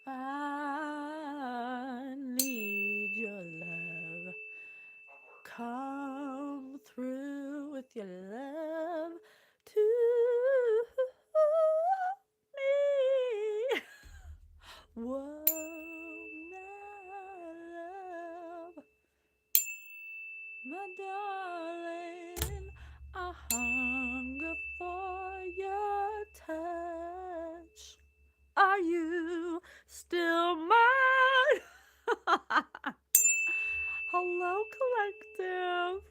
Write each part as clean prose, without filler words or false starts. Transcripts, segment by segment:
I need your love. Come through with your love to me. Whoa, my love, my darling, I hunger for your touch. Are you still mine? Hello, collective.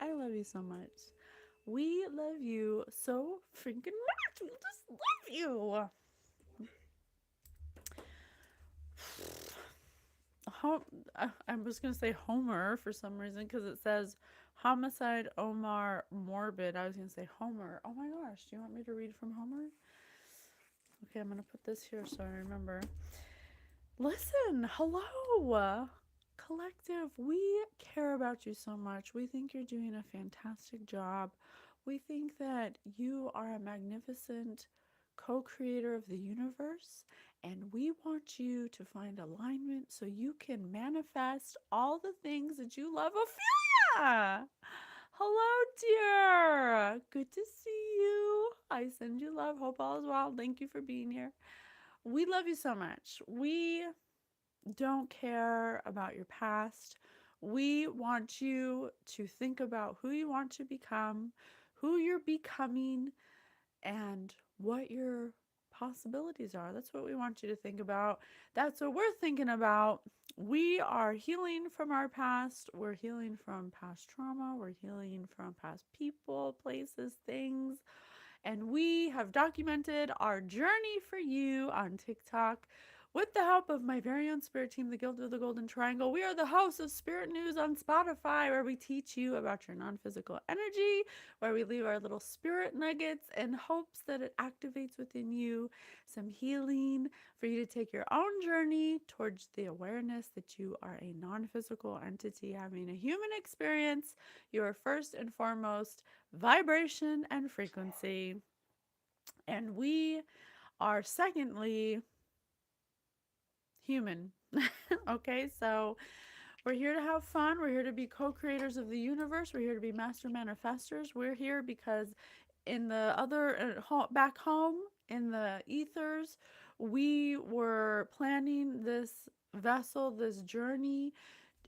I love you so much. We love you so freaking much. We just love you. I was going to say Homer for some reason because it says homicide Omar morbid. I was going to say Homer. Oh my gosh. Do you want me to read from Homer? Okay, I'm going to put this here so I remember. Listen, hello, collective. We care about you so much. We think you're doing a fantastic job. We think that you are a magnificent co creator of the universe, and we want you to find alignment so you can manifest all the things that you love. Ophelia! Hello, dear. Good to see you. I send you love. Hope all is well. Thank you for being here. We love you so much. We don't care about your past. We want you to think about who you want to become, who you're becoming, and what your possibilities are. That's what we want you to think about. That's what we're thinking about. We are healing from our past. We're healing from past trauma. We're healing from past people, places, things. And we have documented our journey for you on TikTok with the help of my very own spirit team, the Guild of the Golden Triangle. We are the hosts of Spirit News on Spotify, where we teach you about your non physical energy, where we leave our little spirit nuggets in hopes that it activates within you some healing for you to take your own journey towards the awareness that you are a non physical entity having a human experience. You are first and foremost vibration and frequency. And we are secondly human. Okay, so we're here to have fun. We're here to be co-creators of the universe. We're here to be master manifestors. We're here because in the other back home in the ethers, we were planning this vessel, this journey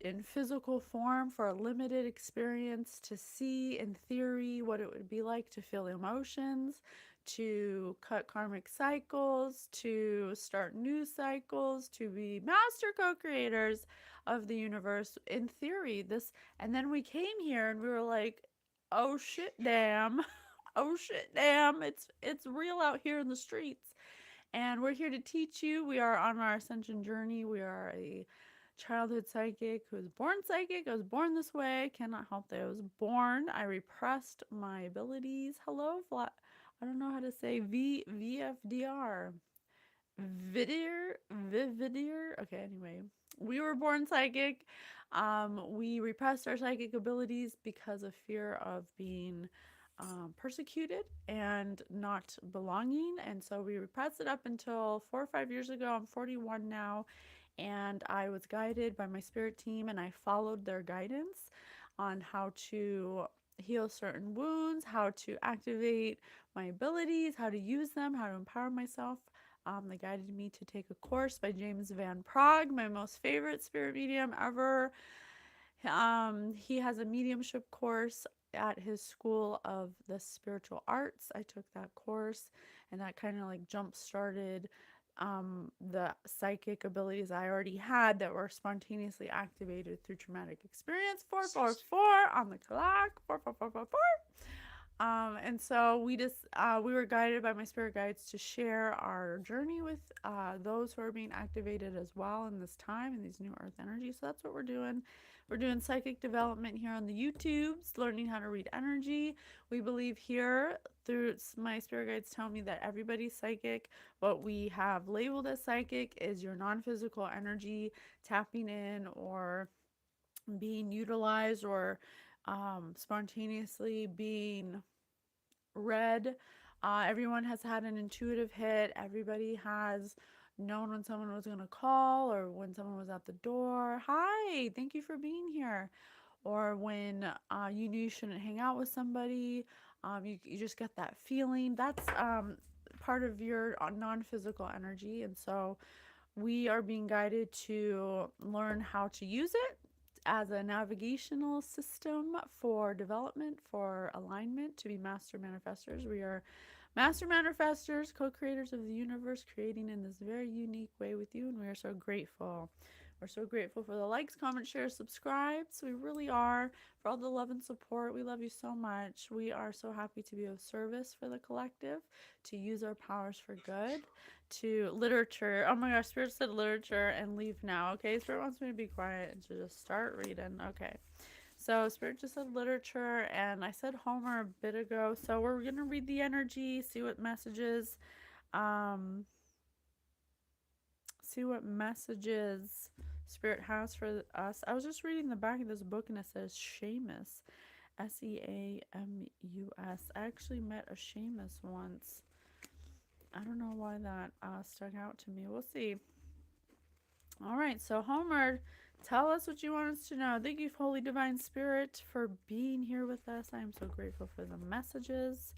in physical form for a limited experience to see in theory what it would be like to feel emotions, to cut karmic cycles, to start new cycles, to be master co-creators of the universe in theory. This, and then we came here and we were like, oh shit damn. Oh shit damn. It's real out here in the streets. And we're here to teach you. We are on our ascension journey. We are a childhood psychic who was born psychic. I was born this way. Cannot help that I was born. I repressed my abilities. Hello, I don't know how to say VFDR. Vividir. Okay, anyway. We were born psychic. We repressed our psychic abilities because of fear of being persecuted and not belonging. And so we repressed it up until 4 or 5 years ago. I'm 41 now. And I was guided by my spirit team, and I followed their guidance on how to heal certain wounds, how to activate my abilities, how to use them, how to empower myself. They guided me to take a course by James Van Prague, my most favorite spirit medium ever. He has a mediumship course at his School of the Spiritual Arts. I took that course, and that kind of like jump started the psychic abilities I already had that were spontaneously activated through traumatic experience. 444 on the clock. 4444. And so we were guided by my spirit guides to share our journey with those who are being activated as well in this time in these new earth energies. So that's what we're doing. We're doing psychic development here on the YouTubes, learning how to read energy. We believe here through my spirit guides tell me that everybody's psychic. What we have labeled as psychic is your non-physical energy tapping in or being utilized or spontaneously being read. Everyone has had an intuitive hit. Everybody has known when someone was going to call or when someone was at the door. Hi, thank you for being here. Or when you knew you shouldn't hang out with somebody, you just get that feeling. That's part of your non-physical energy. And so we are being guided to learn how to use it as a navigational system for development, for alignment, to be master manifestors. We are master manifestors, co-creators of the universe, creating in this very unique way with you, and we are so grateful. We're so grateful for the likes, comments, shares, subscribes. We really are. For all the love and support. We love you so much. We are so happy to be of service for the collective, to use our powers for good, to literature. Oh my gosh, Spirit said literature and leave now. Okay, Spirit wants me to be quiet and to just start reading. Okay. So Spirit just said literature, and I said Homer a bit ago. So we're gonna read the energy, um, see what messages Spirit has for us. I was just reading the back of this book, and it says Seamus, Seamus. I actually met a Seamus once. I don't know why that stuck out to me. We'll see. All right, so Homer, tell us what you want us to know. Thank you, Holy Divine Spirit, for being here with us. I am so grateful for the messages.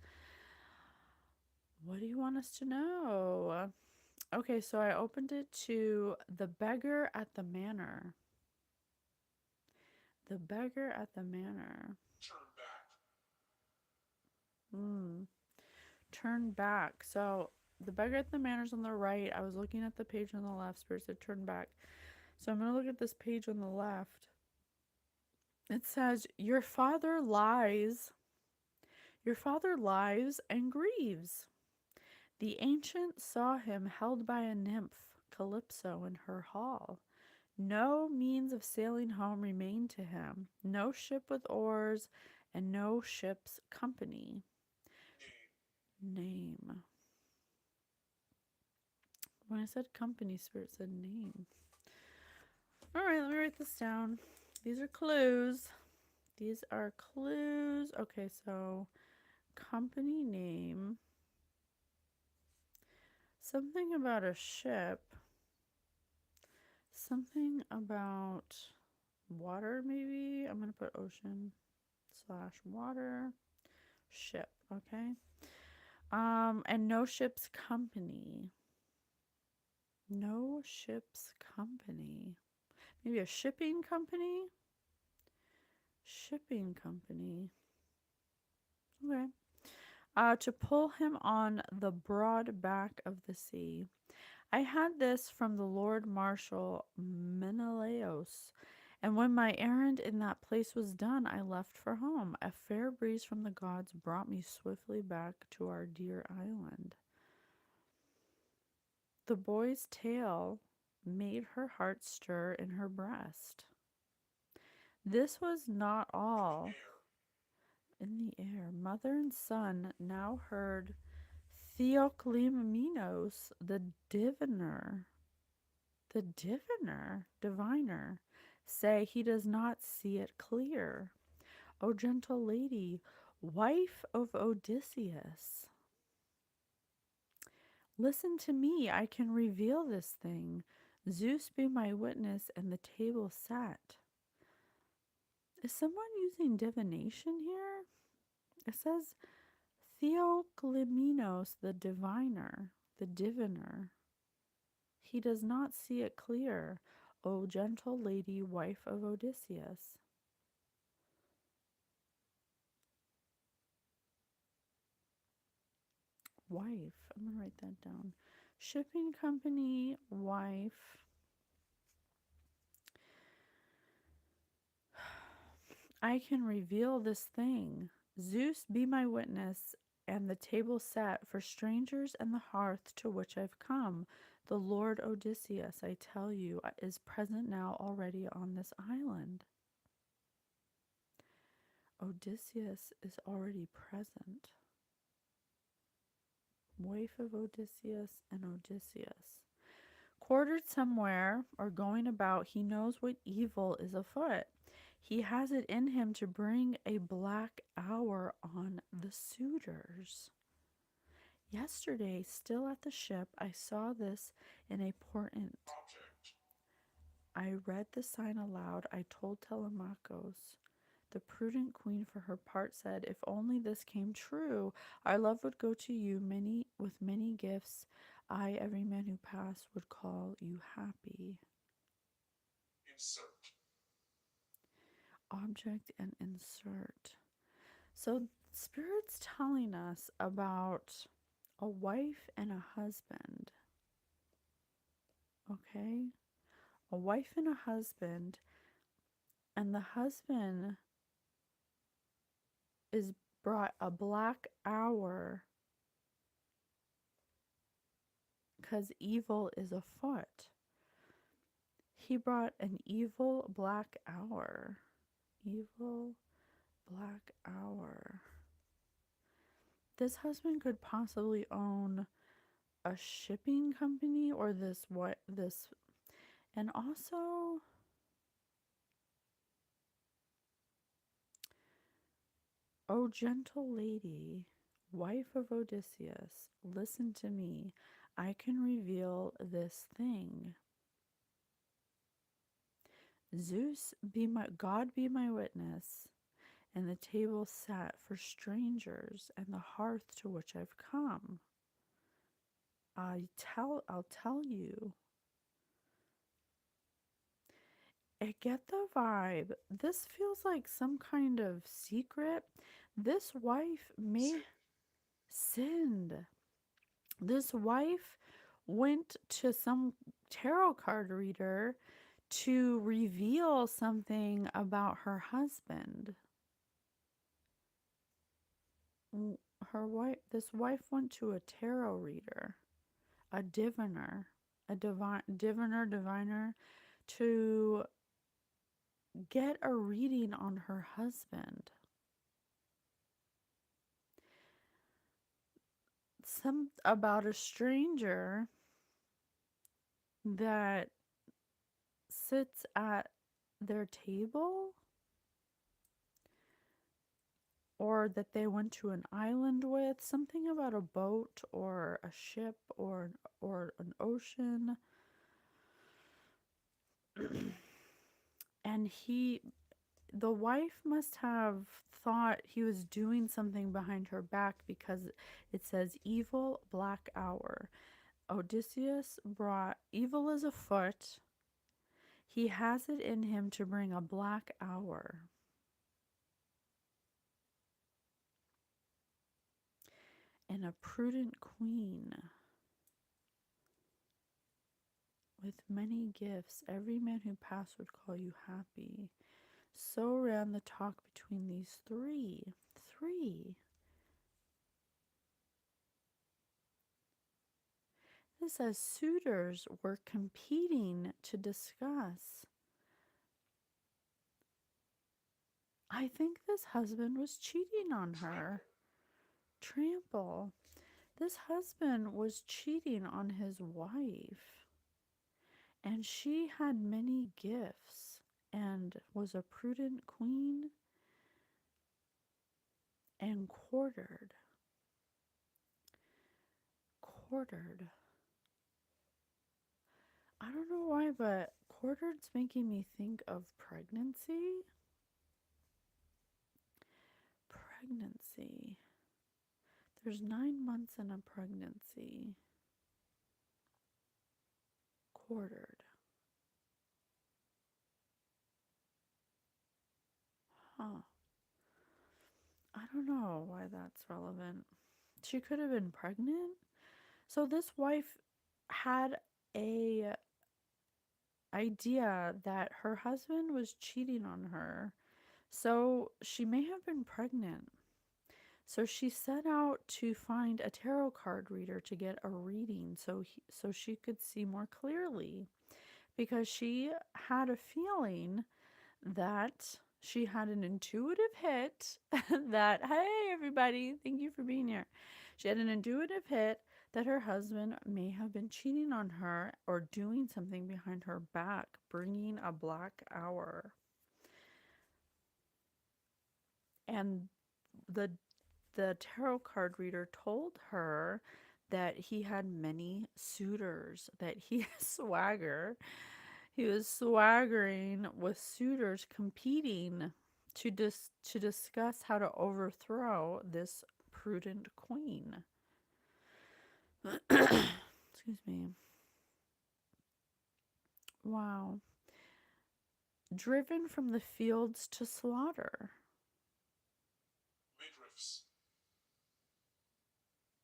What do you want us to know? Okay, so I opened it to the beggar at the manor. The beggar at the manor. Turn back. So the beggar at the manor's on the right. I was looking at the page on the left. Spirit said turn back. So I'm going to look at this page on the left. It says, Your father lies and grieves. The ancient saw him held by a nymph, Calypso, in her hall. No means of sailing home remained to him, no ship with oars, and no ship's company. Name. When I said company, Spirit said name. All right, let me write this down. These are clues. Okay, so company name. Something about a ship. Something about water, maybe. I'm going to put ocean / water. Ship, okay? And no ship's company. No ship's company. Maybe a shipping company? Shipping company. Okay. To pull him on the broad back of the sea. I had this from the Lord Marshal Menelaus, and when my errand in that place was done, I left for home. A fair breeze from the gods brought me swiftly back to our dear island. The boy's tale made her heart stir in her breast. This was not all. In the air, mother and son now heard Theoclymenos, the diviner, say he does not see it clear. O gentle lady, wife of Odysseus, listen to me, I can reveal this thing. Zeus be my witness, and the table set. Is someone using divination here? It says Theoclymenos, the diviner. He does not see it clear, O gentle lady, wife of Odysseus. Wife. I'm going to write that down. Shipping company, wife. I can reveal this thing. Zeus be my witness, and the table set for strangers and the hearth to which I've come. The Lord Odysseus, I tell you, is present now already on this island. Odysseus is already present. Wife of Odysseus and Odysseus. Quartered somewhere or going about, he knows what evil is afoot. He has it in him to bring a black hour on the suitors. Yesterday, still at the ship, I saw this in a portent. I read the sign aloud. I told Telemachus. The prudent queen, for her part, said, "If only this came true, our love would go to you with many gifts. I, every man who passed, would call you happy." Insert. Object and insert. So, Spirit's telling us about a wife and a husband. Okay? A wife and a husband, and the husband is brought a black hour because evil is afoot. He brought an evil black hour. Evil black hour. This husband could possibly own a shipping company or this, and also, "O gentle lady, wife of Odysseus, listen to me. I can reveal this thing. God be my witness, and the table set for strangers, and the hearth to which I've come. I'll tell you." I get the vibe. This feels like some kind of secret. This wife may sinned. This wife went to some tarot card reader to reveal something about her husband. This wife went to a tarot reader, a diviner, diviner, to get a reading on her husband. About a stranger that sits at their table, or that they went to an island with, something about a boat or a ship or an ocean. And the wife must have thought he was doing something behind her back, because it says evil black hour. Odysseus brought evil is afoot. He has it in him to bring a black hour. And a prudent queen with many gifts, every man who passed would call you happy. So ran the talk between these three. This says suitors were competing to discuss. I think this husband was cheating on her. Trample. This husband was cheating on his wife. And she had many gifts and was a prudent queen and quartered. I don't know why, but quartered's making me think of pregnancy. There's 9 months in a pregnancy. Quartered. Huh. I don't know why that's relevant. She could have been pregnant. So this wife had a idea that her husband was cheating on her. So she may have been pregnant. So she set out to find a tarot card reader to get a reading so she could see more clearly, because she had a feeling that she had an intuitive hit that, hey, everybody, thank you for being here. She had an intuitive hit that her husband may have been cheating on her or doing something behind her back, bringing a black hour. And the tarot card reader told her that he had many suitors, that he swagger. He was swaggering with suitors competing to discuss how to overthrow this prudent queen. Excuse me. Wow. Driven from the fields to slaughter.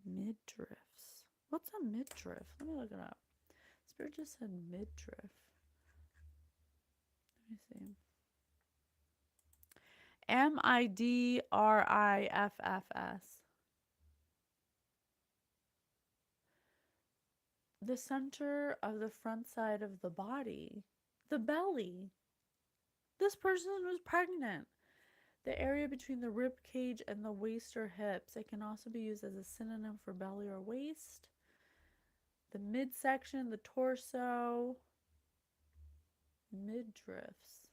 Midriffs. What's a midriff? Let me look it up. Spirit just said midriff. Let me see. Midriffs. The center of the front side of the body. The belly. This person was pregnant. The area between the rib cage and the waist or hips. It can also be used as a synonym for belly or waist. The midsection, the torso. Midriffs.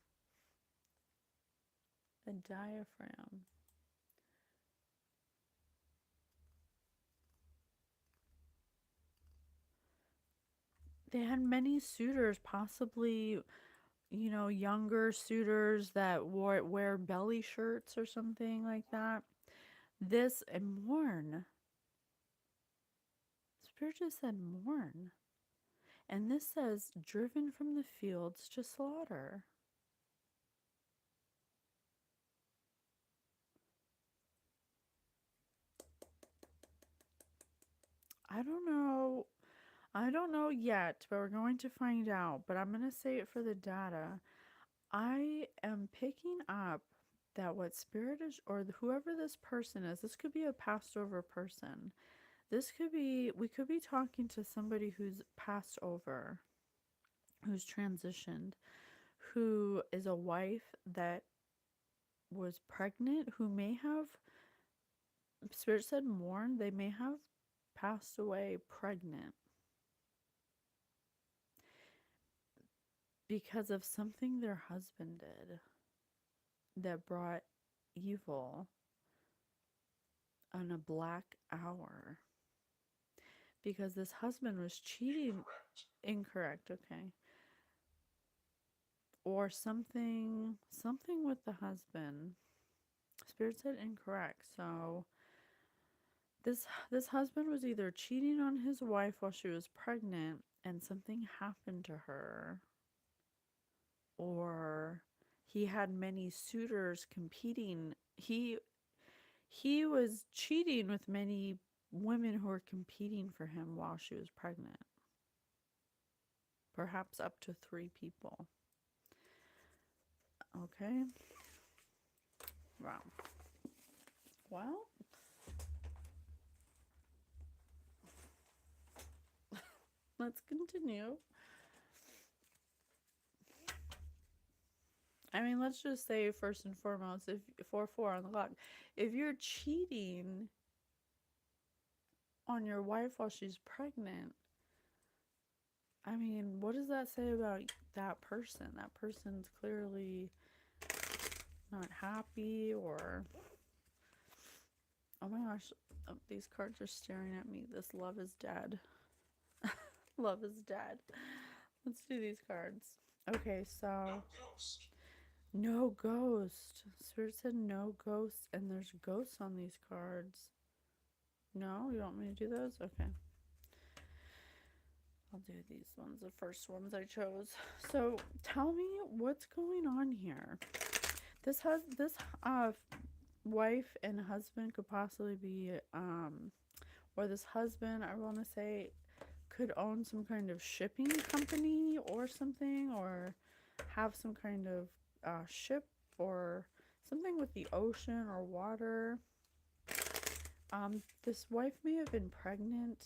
The diaphragm. They had many suitors, possibly, younger suitors that wear belly shirts or something like that. This and mourn. Spirit just said mourn. And this says driven from the fields to slaughter. I don't know. I don't know yet, but we're going to find out. But I'm going to say it for the data. I am picking up that what spirit is, or whoever this person is, this could be a passed over person. We could be talking to somebody who's passed over, who's transitioned, who is a wife that was pregnant, who may have, Spirit said mourn, they may have passed away pregnant because of something their husband did that brought evil on a black hour. Because this husband was cheating. Incorrect, okay. Or something with the husband. Spirit said incorrect. So this husband was either cheating on his wife while she was pregnant and something happened to her, or he had many suitors competing. He was cheating with many women who were competing for him while she was pregnant. Perhaps up to 3 people. Okay. Wow. Well, let's continue. I mean, let's just say first and foremost, if 4 on the clock, if you're cheating on your wife while she's pregnant, I mean, what does that say about that person? That person's clearly not happy, or oh my gosh, these cards are staring at me. This love is dead. Love is dead. Let's do these cards. Okay, so no ghost. Spirit said no ghost, and there's ghosts on these cards. No, you want me to do those? Okay. I'll do these ones, the first ones I chose. So tell me what's going on here. This wife and husband could possibly be, or this husband, I want to say, could own some kind of shipping company or something, or have some kind of ship or something with the ocean or water. This wife may have been pregnant.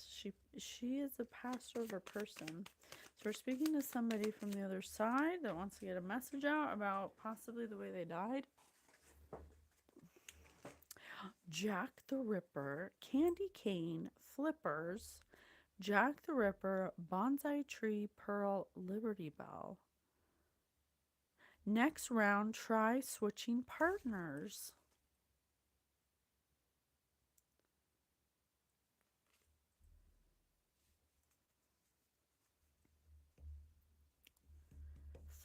She is a passed over person. So we're speaking to somebody from the other side that wants to get a message out about possibly the way they died. Jack the Ripper, candy cane, flippers, Jack the Ripper, bonsai tree, pearl, Liberty Bell. Next round, try switching partners.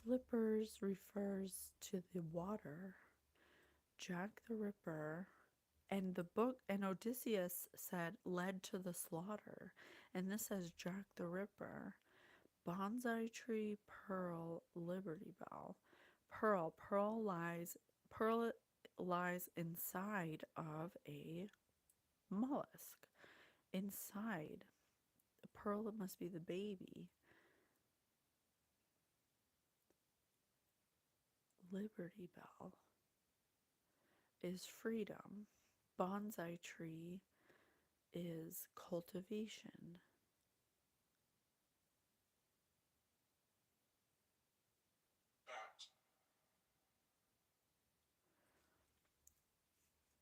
Flippers refers to the water. Jack the Ripper and the book and Odysseus said led to the slaughter. And this says Jack the Ripper. Bonsai tree, pearl, Liberty Bell. Pearl lies inside of a mollusk. Inside. The pearl must be the baby. Liberty Bell is freedom. Bonsai tree is cultivation.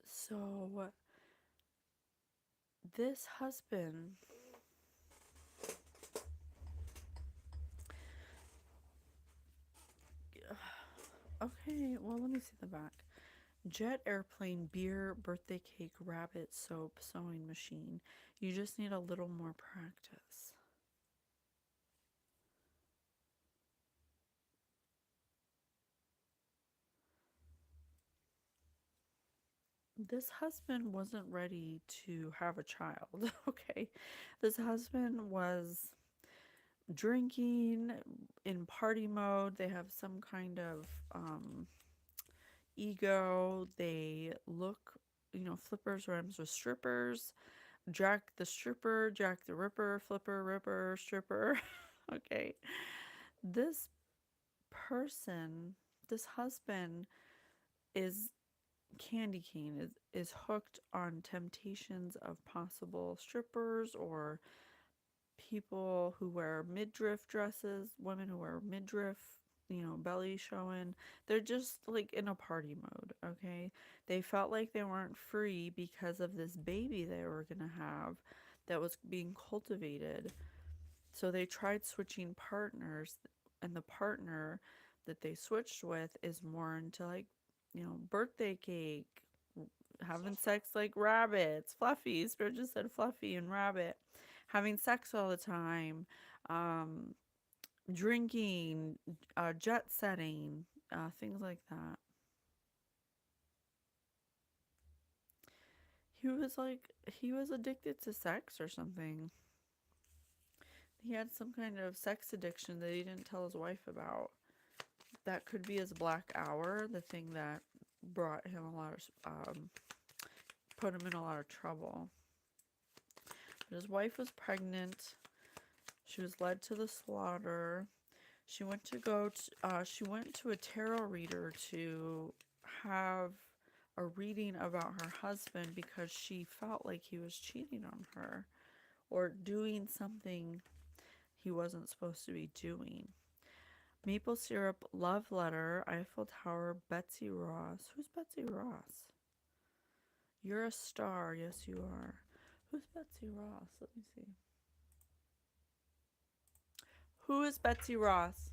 So this husband, okay, well, let me see the back. Jet, airplane, beer, birthday cake, rabbit, soap, sewing machine. You just need a little more practice. This husband wasn't ready to have a child, okay? This husband was drinking in party mode. They have some kind of ego. They look, flippers rhymes with strippers. Jack the stripper, Jack the Ripper, flipper, ripper, stripper. Okay. This person, this husband is candy cane is hooked on temptations of possible strippers or people who wear midriff dresses, women who wear midriff, belly showing. They're just like in a party mode, okay? They felt like they weren't free because of this baby they were going to have that was being cultivated. So they tried switching partners, and the partner that they switched with is more into like, birthday cake, having sex like rabbits, Fluffy. Spirit just said Fluffy and rabbit, having sex all the time, um, drinking, jet setting, things like that. He was addicted to sex or something. He had some kind of sex addiction that he didn't tell his wife about. That could be his black hour, the thing that brought him a lot of, put him in a lot of trouble. But his wife was pregnant. She was led to the slaughter. She went to a tarot reader to have a reading about her husband because she felt like he was cheating on her or doing something he wasn't supposed to be doing. Maple syrup, love letter, Eiffel Tower, Betsy Ross. Who's Betsy Ross? You're a star. Yes, you are. Who's Betsy Ross? Let me see. Who is Betsy Ross?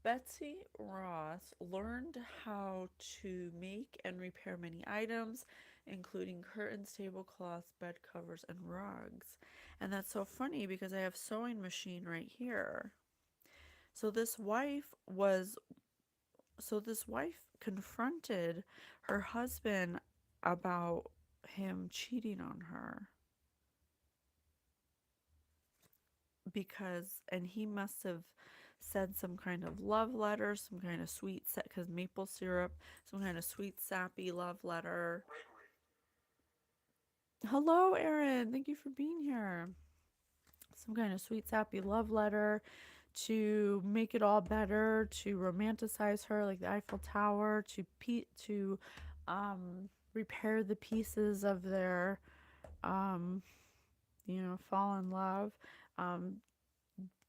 Betsy Ross learned how to make and repair many items, including curtains, tablecloths, bed covers, and rugs. And that's so funny because I have sewing machine right here. So this wife was so this wife confronted her husband about him cheating on her and he must have said some kind of love letter, some kind of sweet because maple syrup, some kind of sweet sappy love letter. Hello, Erin. Thank you for being here. Some kind of sweet sappy love letter to make it all better, to romanticize her like the Eiffel Tower, to repair the pieces of their fall in love.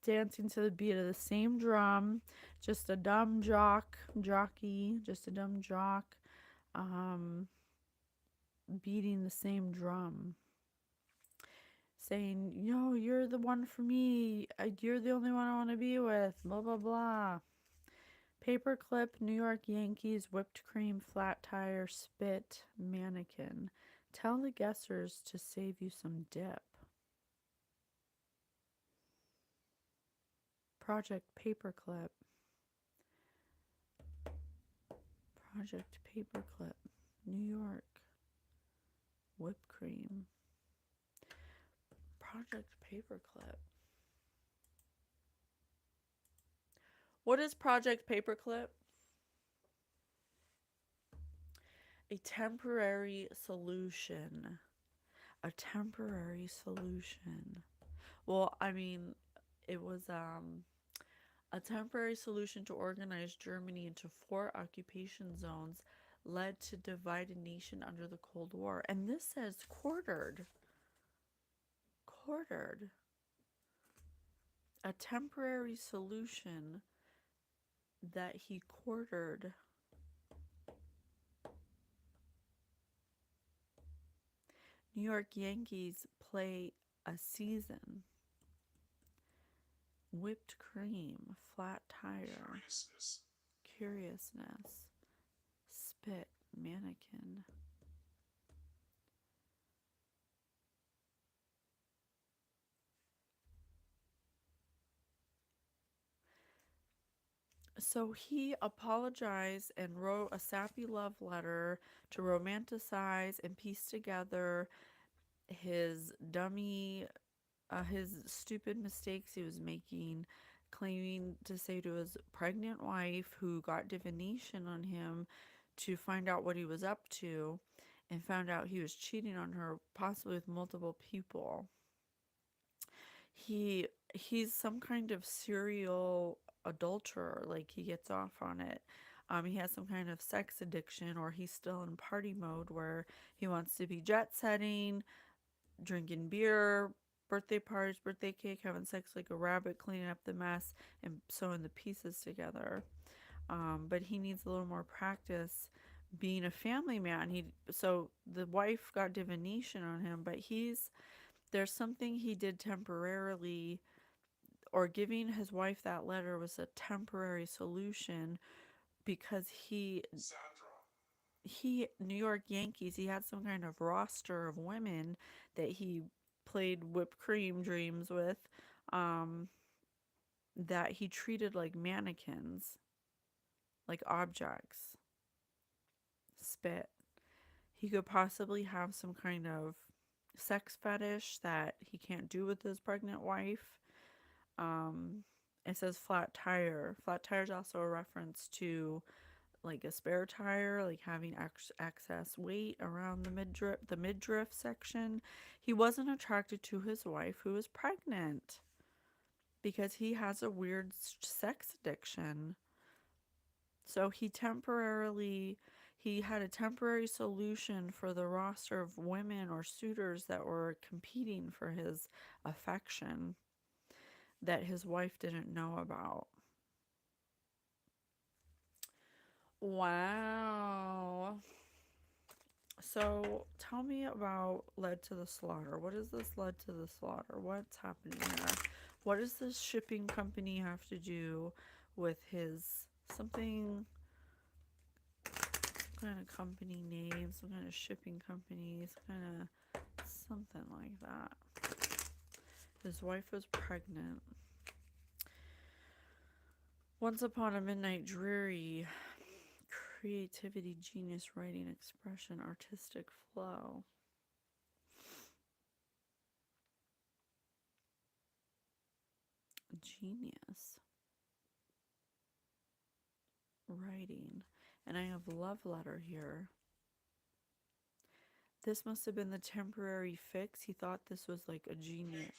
Dancing to the beat of the same drum, just a dumb jockey, just a dumb jock, beating the same drum, saying, you're the one for me, you're the only one I want to be with, blah, blah, blah. Paperclip, New York Yankees, whipped cream, flat tire, spit, mannequin. Tell the guessers to save you some dip. Project Paperclip. Project Paperclip. New York. Whipped cream. Project Paperclip. What is Project Paperclip? A temporary solution. A temporary solution. Well, I mean, it was a temporary solution to organize Germany into 4 occupation zones led to divide a nation under the Cold War. And this says quartered. Quartered. A temporary solution that he quartered. New York Yankees play a season. Whipped cream, flat tire, curiousness, spit, mannequin. So he apologized and wrote a sappy love letter to romanticize and piece together his his stupid mistakes he was making, claiming to say to his pregnant wife, who got divination on him to find out what he was up to, and found out he was cheating on her, possibly with multiple people. He's some kind of serial adulterer, like he gets off on it. He has some kind of sex addiction, or he's still in party mode where he wants to be jet setting, drinking beer, birthday parties, birthday cake, having sex like a rabbit, cleaning up the mess and sewing the pieces together. But he needs a little more practice being a family man. So the wife got divination on him, but there's something he did temporarily, or giving his wife that letter was a temporary solution, because New York Yankees, he had some kind of roster of women that he played whipped cream dreams with, um, that he treated like mannequins, like objects. Spit. He could possibly have some kind of sex fetish that he can't do with his pregnant wife. It says flat tire. Flat tire is also a reference to like a spare tire, like having excess weight around the midriff section. He wasn't attracted to his wife, who was pregnant, because he has a weird sex addiction. So he had a temporary solution for the roster of women or suitors that were competing for his affection that his wife didn't know about. Wow. So tell me about led to the slaughter. What is this led to the slaughter? What's happening here? What does this shipping company have to do with his something, some kind of company name, some kind of shipping company, some kind of something like that? His wife was pregnant. Once upon a midnight dreary, creativity, genius, writing, expression, artistic flow. Genius. Writing. And I have love letter here. This must have been the temporary fix. He thought this was like a genius.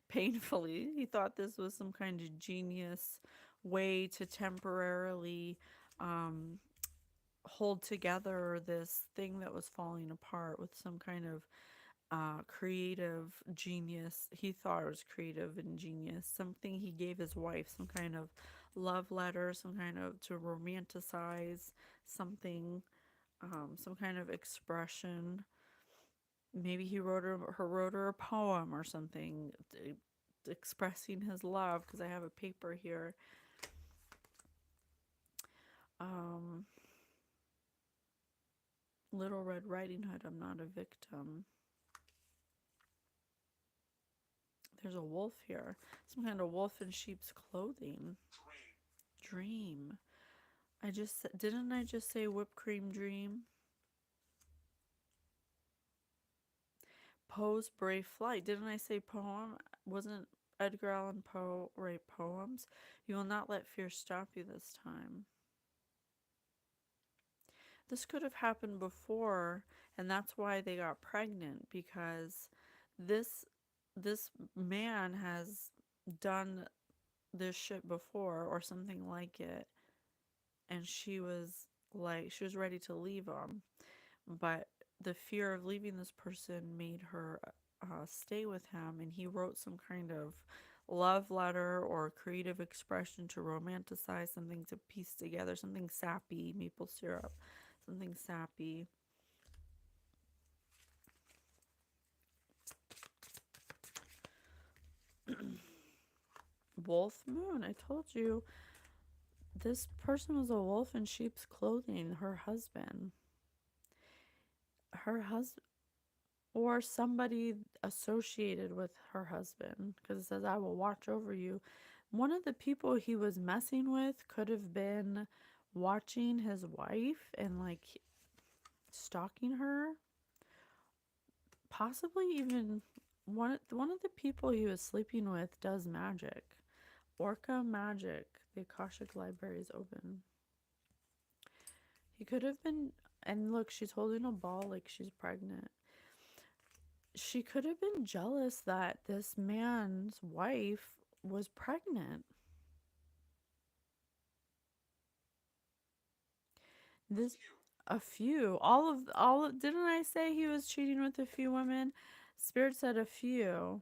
Painfully. He thought this was some kind of genius way to temporarily hold together this thing that was falling apart with some kind of creative genius. He thought it was creative and genius. Something he gave his wife, some kind of love letter, some kind of to romanticize something, some kind of expression. Maybe he wrote her a poem or something, expressing his love, because I have a paper here. Little Red Riding Hood, I'm not a victim. There's a wolf here. Some kind of wolf in sheep's clothing. Dream. Didn't I just say whipped cream dream? Poe's Brave Flight. Didn't I say poem? Wasn't Edgar Allan Poe write poems? You will not let fear stop you this time. This could have happened before, and that's why they got pregnant, because this this man has done this shit before or something like it, and she was ready to leave him, but the fear of leaving this person made her stay with him, and he wrote some kind of love letter or creative expression to romanticize something, to piece together something sappy, maple syrup, something sappy. Wolf moon, I told you. This person was a wolf in sheep's clothing, her husband. Her husband, or somebody associated with her husband, because it says, I will watch over you. One of the people he was messing with could have been watching his wife and like stalking her. Possibly even one of the people he was sleeping with does magic. Orca magic. The Akashic Library is open. He could have been, and look, she's holding a ball like she's pregnant. She could have been jealous that this man's wife was pregnant. This a few. All of didn't I say he was cheating with a few women? Spirit said a few.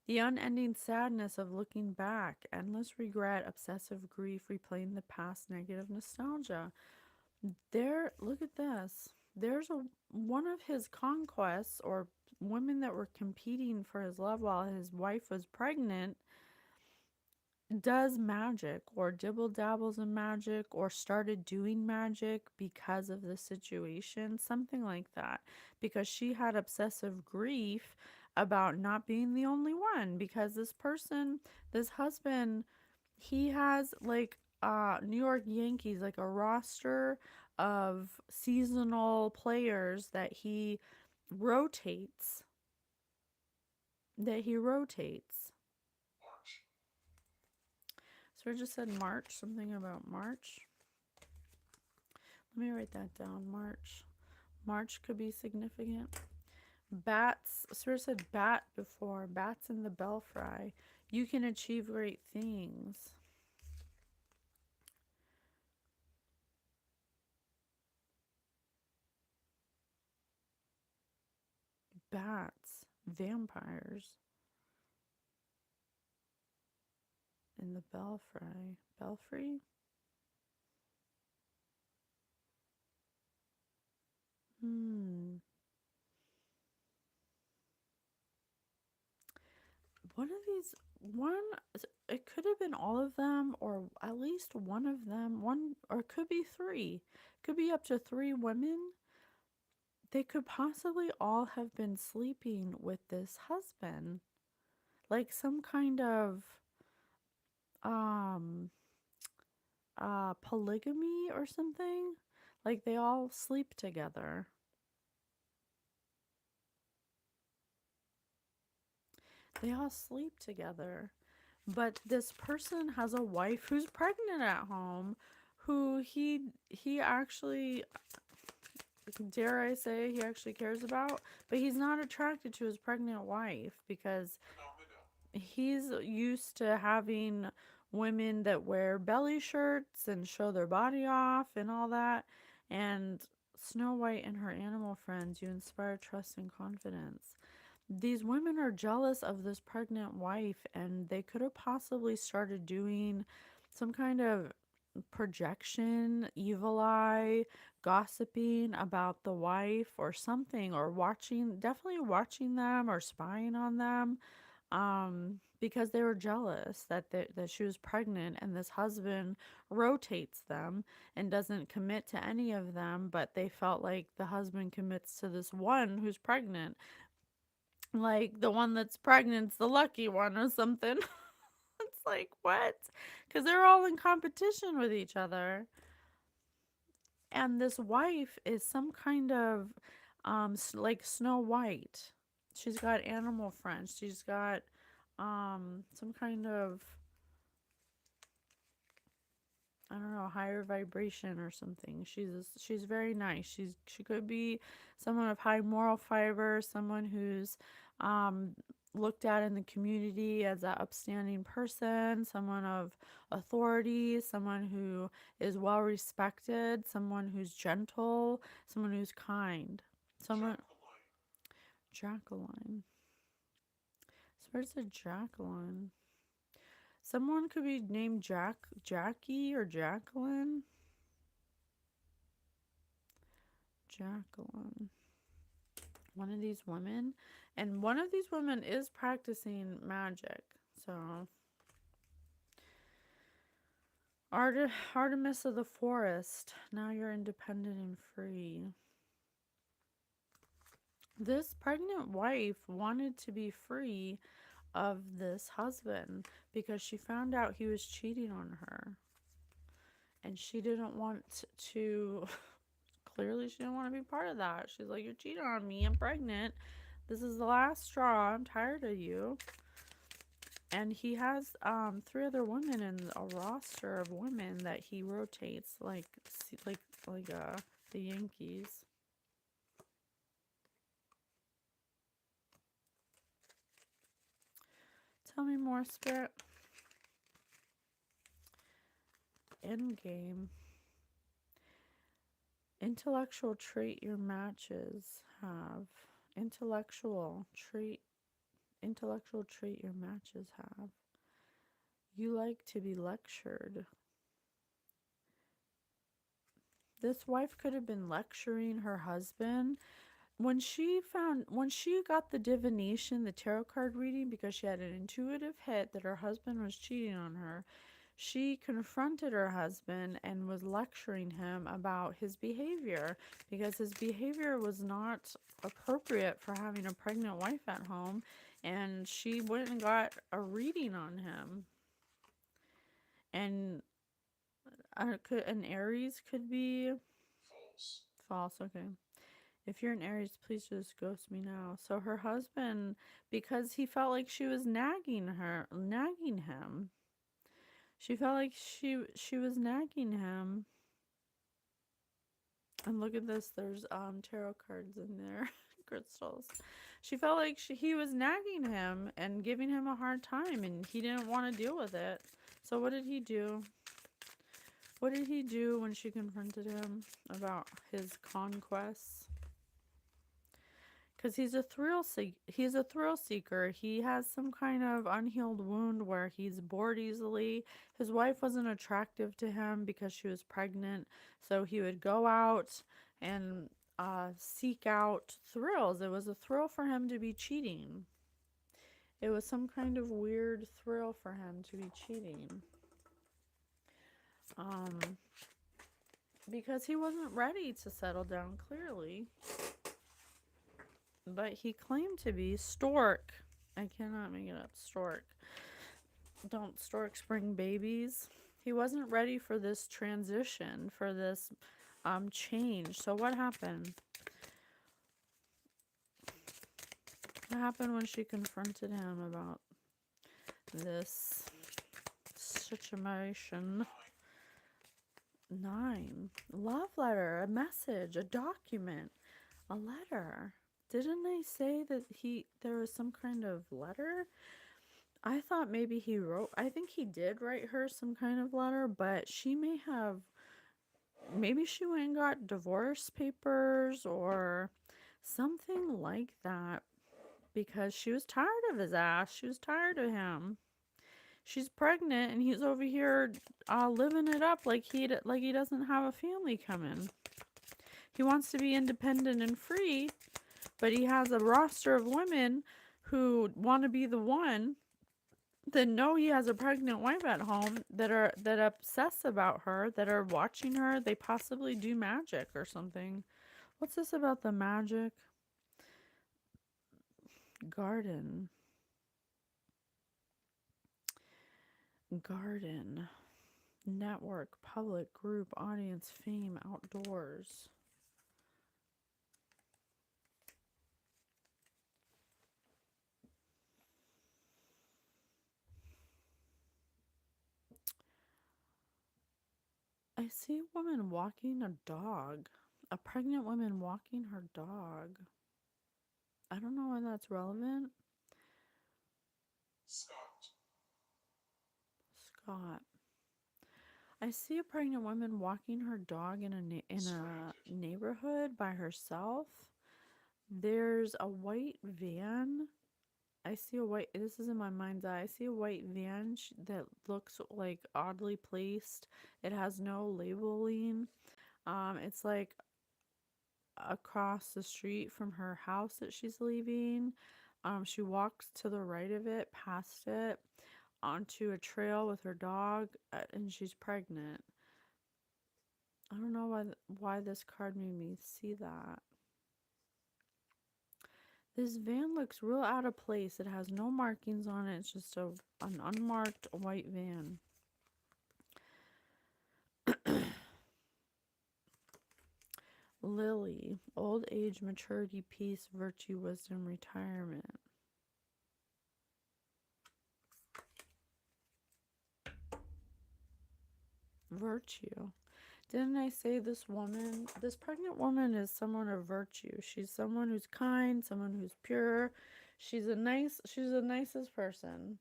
The unending sadness of looking back, endless regret, obsessive grief, replaying the past, negative nostalgia. There, look at this. There's one of his conquests, or women that were competing for his love while his wife was pregnant, does magic or dibble dabbles in magic or started doing magic because of the situation, something like that, because she had obsessive grief about not being the only one, because this husband, he has like New York Yankees, like a roster of seasonal players rotates that he rotates. So I just said March, something about March. Let me write that down. March could be significant. Bats, Sir said bat before. Bats in the belfry. You can achieve great things. Bats. Vampires. In the belfry. Belfry? One of these, one, it could have been all of them, or at least one of them, or it could be three. It could be up to three women. They could possibly all have been sleeping with this husband. Like some kind of, um, polygamy or something. Like they all sleep together. They all sleep together. But this person has a wife who's pregnant at home, who he actually, dare I say, he actually cares about, but he's not attracted to his pregnant wife because he's used to having women that wear belly shirts and show their body off and all that. And Snow White and her animal friends, you inspire trust and confidence. These women are jealous of this pregnant wife, and they could have possibly started doing some kind of projection, evil eye, gossiping about the wife or something, or definitely watching them or spying on them. because they were jealous that she was pregnant, and this husband rotates them and doesn't commit to any of them, but they felt like the husband commits to this one who's pregnant, like the one that's pregnant's the lucky one or something. It's like, what? Because they're all in competition with each other. And this wife is some kind of like Snow White. She's got animal friends. She's got some kind of, I don't know, higher vibration or something. She's very nice. She could be someone of high moral fiber, someone who's um looked at in the community as an upstanding person, someone of authority, someone who is well respected, someone who's gentle, someone who's kind. Someone Jacqueline. So where's the Jacqueline? Someone could be named Jackie or Jacqueline. Jacqueline. One of these women. And one of these women is practicing magic. So, Artemis of the Forest. Now you're independent and free. This pregnant wife wanted to be free of this husband because she found out he was cheating on her. And she didn't want to, clearly, she didn't want to be part of that. She's like, you're cheating on me. I'm pregnant. This is the last straw. I'm tired of you. And he has 3 other women in a roster of women that he rotates like the Yankees. Tell me more, Spirit. Endgame. Intellectual trait your matches have. Intellectual trait your matches have. You like to be lectured. This wife could have been lecturing her husband. When she got the divination, the tarot card reading, because she had an intuitive hit that her husband was cheating on her, she confronted her husband and was lecturing him about his behavior, because his behavior was not appropriate for having a pregnant wife at home, and she went and got a reading on him. And an Aries could be false. Okay. If you're an Aries, please just ghost me now. So her husband, because he felt like she was nagging him. She felt like she was nagging him. And look at this, there's tarot cards in there, crystals. She felt like he was nagging him and giving him a hard time, and he didn't want to deal with it. So what did he do? What did he do when she confronted him about his conquests? Because he's a thrill seeker. He has some kind of unhealed wound where he's bored easily. His wife wasn't attractive to him because she was pregnant, so he would go out and seek out thrills. It was a thrill for him to be cheating. It was some kind of weird thrill for him to be cheating. Because he wasn't ready to settle down, clearly. But he claimed to be stork. I cannot make it up. Stork. Don't storks bring babies? He wasn't ready for this transition, for this change. So what happened? What happened when she confronted him about this situation? 9. Love letter, a message, a document, a letter. Didn't I say that there was some kind of letter? I thought maybe he wrote, I think he did write her some kind of letter, but she may have, maybe she went and got divorce papers or something like that, because she was tired of his ass. She was tired of him. She's pregnant and he's over here living it up like he doesn't have a family coming. He wants to be independent and free, but he has a roster of women who want to be the one that know he has a pregnant wife at home, that obsess about her, that are watching her. They possibly do magic or something. What's this about the magic? Garden. Garden. Network. Public. Group. Audience. Fame. Outdoors. I see a woman walking a dog. A pregnant woman walking her dog. I don't know why that's relevant. Scott. I see a pregnant woman walking her dog in a neighborhood by herself. There's a white van. I see a white. This is in my mind's eye. I see a white van that looks like oddly placed. It has no labeling. It's like across the street from her house that she's leaving. She walks to the right of it, past it, onto a trail with her dog, and she's pregnant. I don't know why this card made me see that. This van looks real out of place. It has no markings on it. It's just an unmarked white van. Lily, old age, maturity, peace, virtue, wisdom, retirement. Virtue. Didn't I say this pregnant woman is someone of virtue? She's someone who's kind, someone who's pure. She's the nicest person.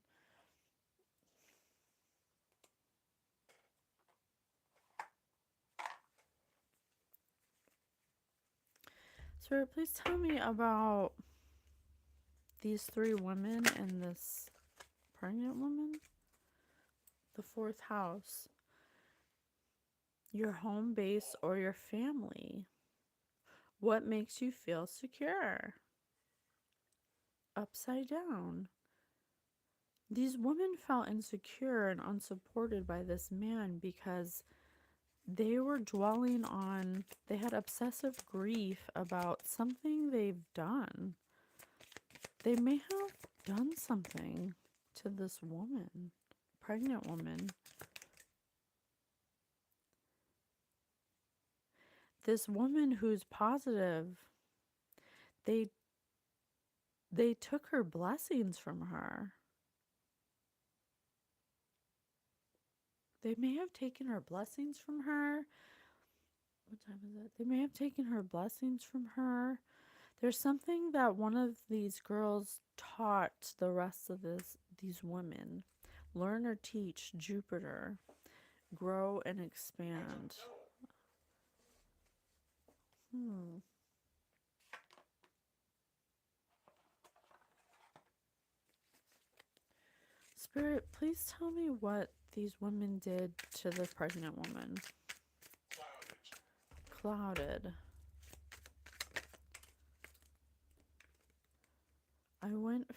Spirit, please tell me about these three women and this pregnant woman. The fourth house. Your home base or your family. What makes you feel secure? Upside down. These women felt insecure and unsupported by this man because they were they had obsessive grief about something they've done. They may have done something to this woman, pregnant woman. This woman who's positive, they took her blessings from her. They may have taken her blessings from her. What time is it? They may have taken her blessings from her. There's something that one of these girls taught the rest of these women. Learn or teach Jupiter. Grow and expand. Spirit, please tell me what these women did to the pregnant woman. Clouded. I went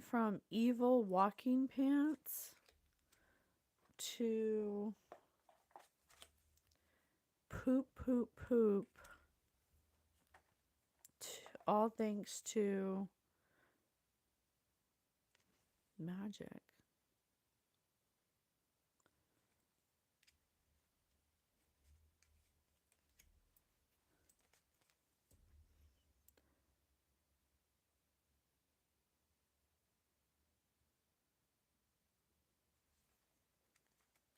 from evil walking pants to poop, poop, poop. All thanks to magic.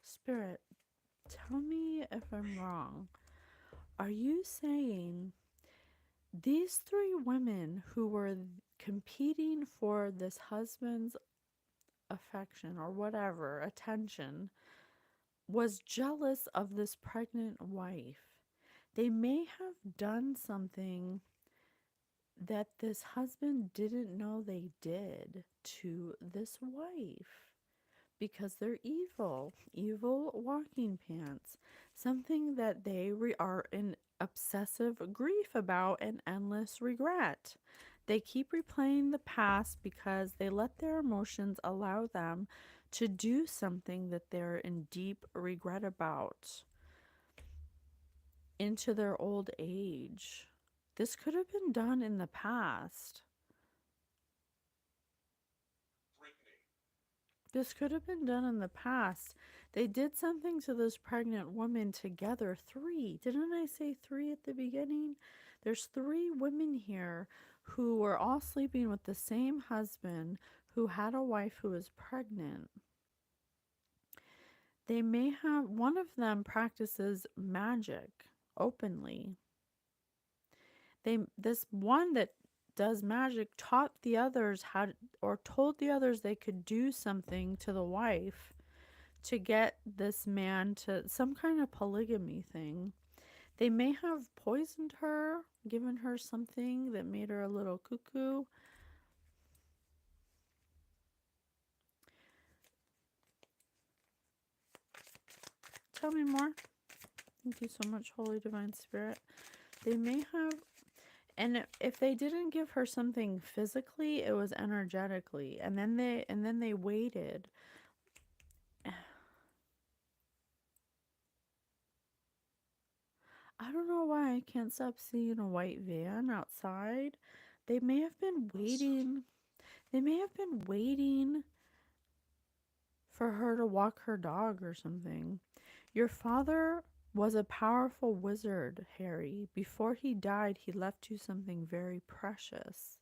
Spirit, tell me if I'm wrong. Are you saying these three women who were competing for this husband's affection or whatever, attention, was jealous of this pregnant wife? They may have done something that this husband didn't know they did to this wife because they're evil walking pants, something that they are in obsessive grief about and endless regret. They keep replaying the past because they let their emotions allow them to do something that they're in deep regret about into their old age. This could have been done in the past. This could have been done in the past. They did something to this pregnant woman together. Three. Didn't I say three at the beginning? There's three women here who were all sleeping with the same husband who had a wife who was pregnant. They may have, one of them practices magic openly. This one that does magic taught the others how to, or told the others they could do something to the wife to get this man to some kind of polygamy thing. They may have poisoned her, given her something that made her a little cuckoo. Tell me more. Thank you so much, Holy Divine Spirit. They may have, and if they didn't give her something physically, it was energetically, and then they waited. I don't know why I can't stop seeing a white van outside. They may have been waiting. They may have been waiting for her to walk her dog or something. Your father was a powerful wizard, Harry. Before he died, he left you something very precious.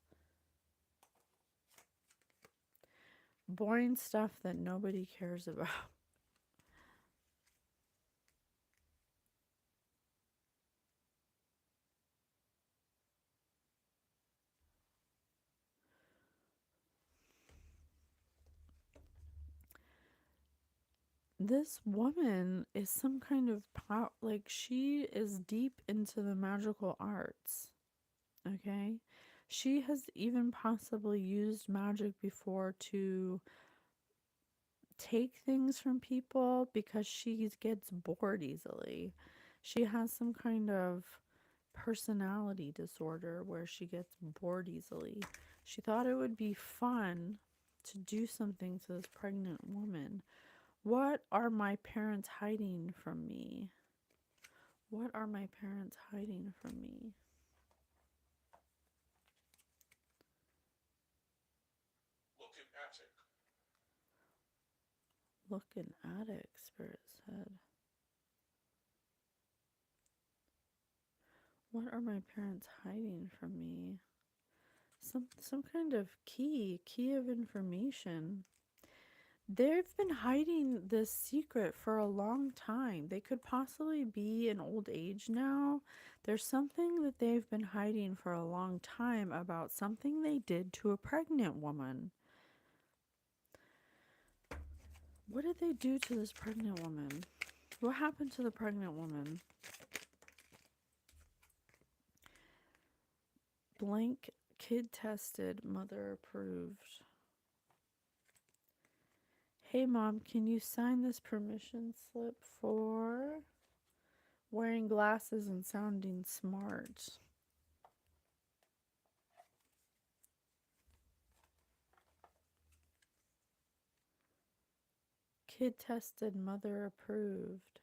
Boring stuff that nobody cares about. This woman is some kind of power, like she is deep into the magical arts. Okay? She has even possibly used magic before to take things from people because she gets bored easily. She has some kind of personality disorder where she gets bored easily. She thought it would be fun to do something to this pregnant woman. What are my parents hiding from me? What are my parents hiding from me? Looking at it, Spirit said. What are my parents hiding from me? Some kind of key of information. They've been hiding this secret for a long time. They could possibly be in old age now. There's something that they've been hiding for a long time about something they did to a pregnant woman. What did they do to this pregnant woman? What happened to the pregnant woman? Blank, kid tested, mother approved. Hey mom, can you sign this permission slip for wearing glasses and sounding smart? Kid tested, mother approved.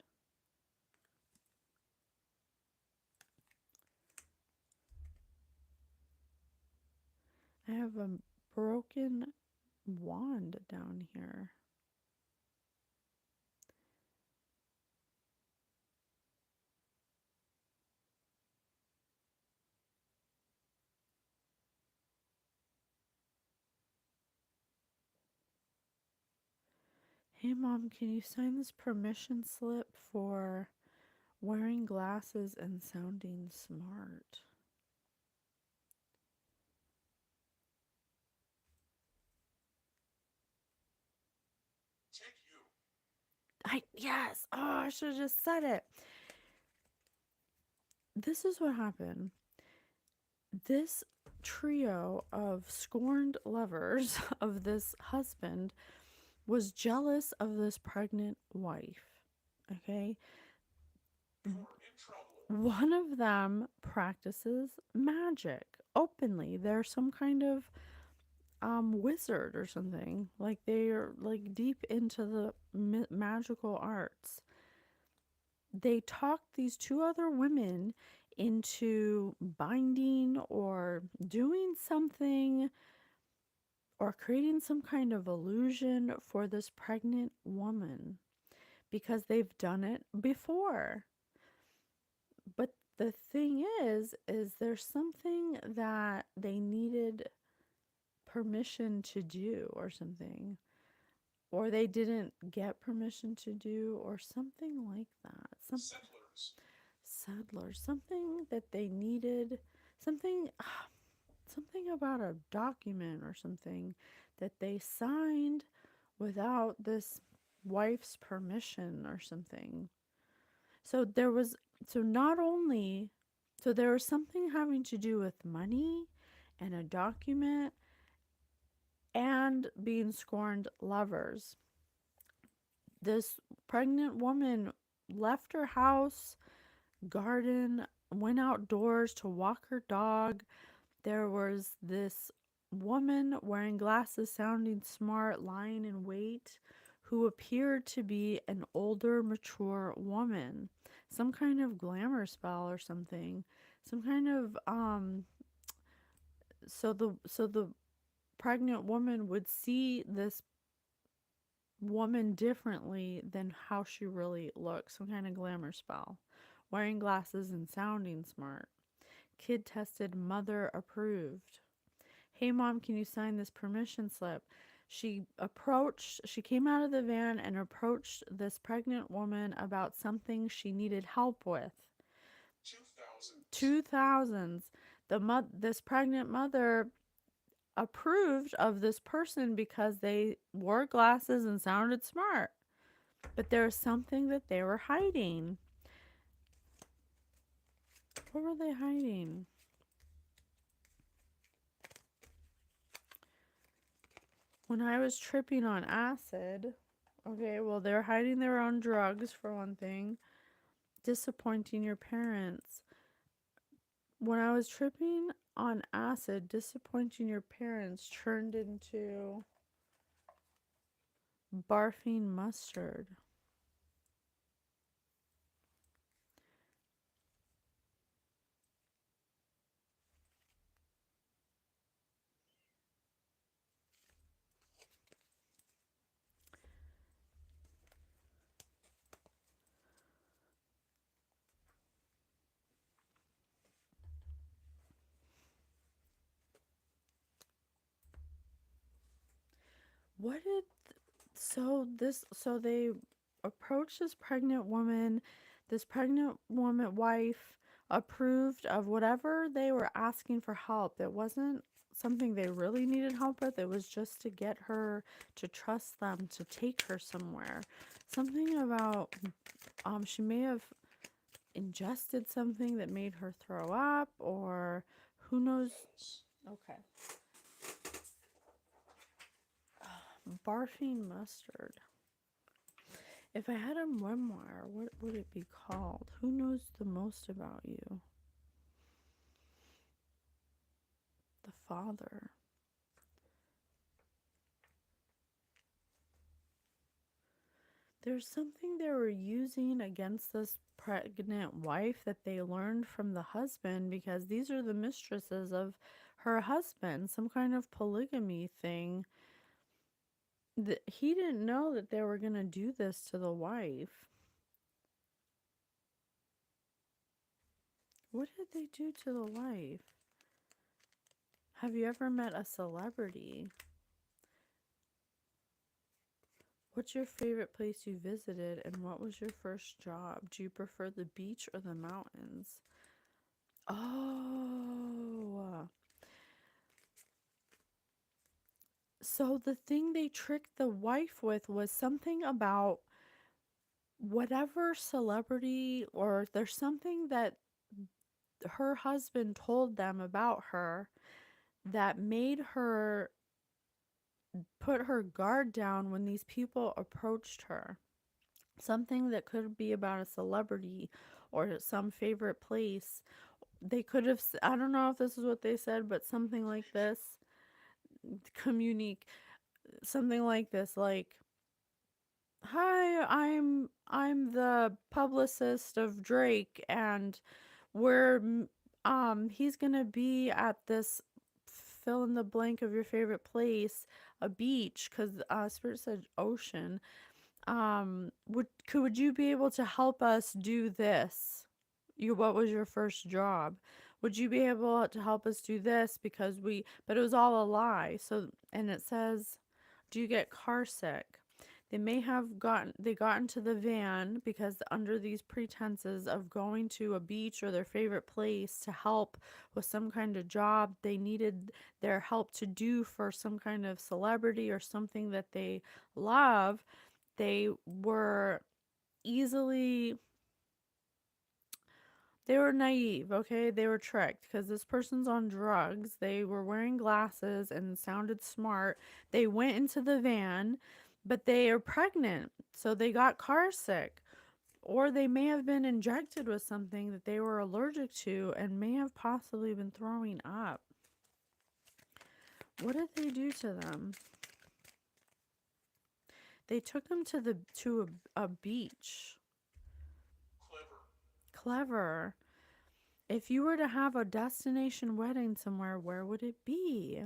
I have a broken wand down here. Hey mom, can you sign this permission slip for wearing glasses and sounding smart? Yes. Oh, I should have just said it. This is what happened. This trio of scorned lovers of this husband was jealous of this pregnant wife. Okay? one of them practices magic openly. They're some kind of wizard or something. Like they're like deep into the magical arts. They talked these two other women into binding or doing something or creating some kind of illusion for this pregnant woman because they've done it before. But the thing is there's something that they needed permission to do or something, or they didn't get permission to do, or something like that. Settlers, something that they needed, something, something about a document or something that they signed without this wife's permission or something. So there was, so not only, so there was something having to do with money and a document and being scorned lovers. This pregnant woman left her house, garden, went outdoors to walk her dog. There was this woman wearing glasses, sounding smart, lying in wait, who appeared to be an older, mature woman. Some kind of glamour spell or something. Some kind of so the pregnant woman would see this woman differently than how she really looks. Some kind of glamour spell. Wearing glasses and sounding smart. Kid tested, mother approved. Hey mom, can you sign this permission slip? She came out of the van and approached this pregnant woman about something she needed help with. 2000s. This pregnant mother approved of this person because they wore glasses and sounded smart. But there was something that they were hiding. What were they hiding? When I was tripping on acid, okay, well, they're hiding their own drugs for one thing, disappointing your parents. When I was tripping on acid, disappointing your parents turned into barfing mustard. What did so they approached this pregnant woman wife approved of whatever they were asking for help. It wasn't something they really needed help with. It was just to get her to trust them, to take her somewhere. Something about she may have ingested something that made her throw up, or who knows. Okay. Barfing mustard. If I had a memoir, what would it be called? Who knows the most about you? The father. There's something they were using against this pregnant wife that they learned from the husband, because these are the mistresses of her husband. Some kind of polygamy thing. He didn't know that they were going to do this to the wife. What did they do to the wife? Have you ever met a celebrity? What's your favorite place you visited, and what was your first job? Do you prefer the beach or the mountains? Oh. So the thing they tricked the wife with was something about whatever celebrity, or there's something that her husband told them about her that made her put her guard down when these people approached her. Something that could be about a celebrity or some favorite place. They could have, I don't know if this is what they said, but something like this, communique, something like this, like, "Hi, I'm the publicist of Drake, and he's gonna be at this fill in the blank of your favorite place, a beach, because Spirit said ocean. Would you be able to help us do this? What was your first job? Would you be able to help us do this because but it was all a lie. So, and it says, do you get car sick? They got into the van because under these pretenses of going to a beach or their favorite place to help with some kind of job they needed their help to do for some kind of celebrity or something that they love. They were easily they were naive, okay? They were tricked because this person's on drugs. They were wearing glasses and sounded smart. They went into the van, but they are pregnant, so they got car sick. Or they may have been injected with something that they were allergic to and may have possibly been throwing up. What did they do to them? They took them to a beach. Clever. If you were to have a destination wedding somewhere, where would it be?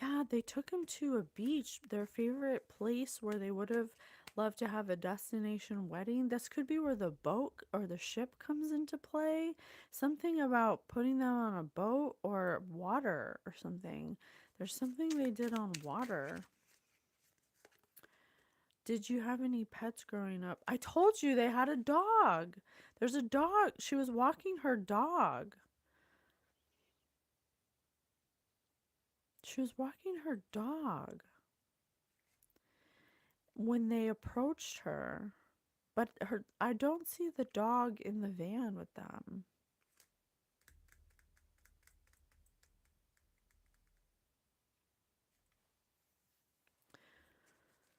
Yeah, they took him to a beach, their favorite place where they would have loved to have a destination wedding. This could be where the boat or the ship comes into play. Something about putting them on a boat or water or something. There's something they did on water. Did you have any pets growing up? I told you they had a dog. There's a dog. She was walking her dog. She was walking her dog when they approached her. But I don't see the dog in the van with them.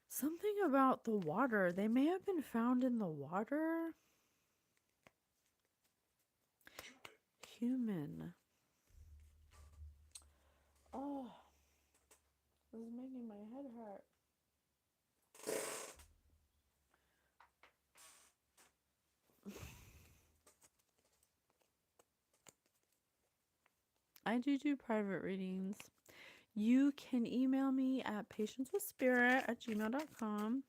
Something about the water. They may have been found in the water. Human. Oh, this is making my head hurt. I do private readings. You can email me at patiencewithspirit@gmail.com.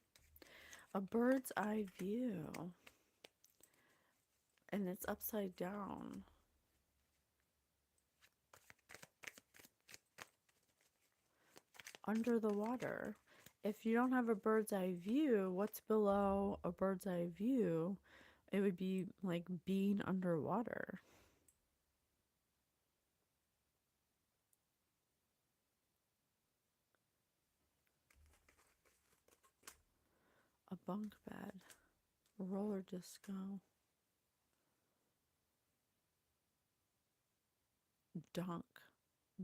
A bird's eye view. And it's upside down. Under the water. If you don't have a bird's eye view, what's below a bird's eye view? It would be like being underwater. A bunk bed. Roller disco. Dunk.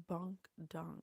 Bunk dunk.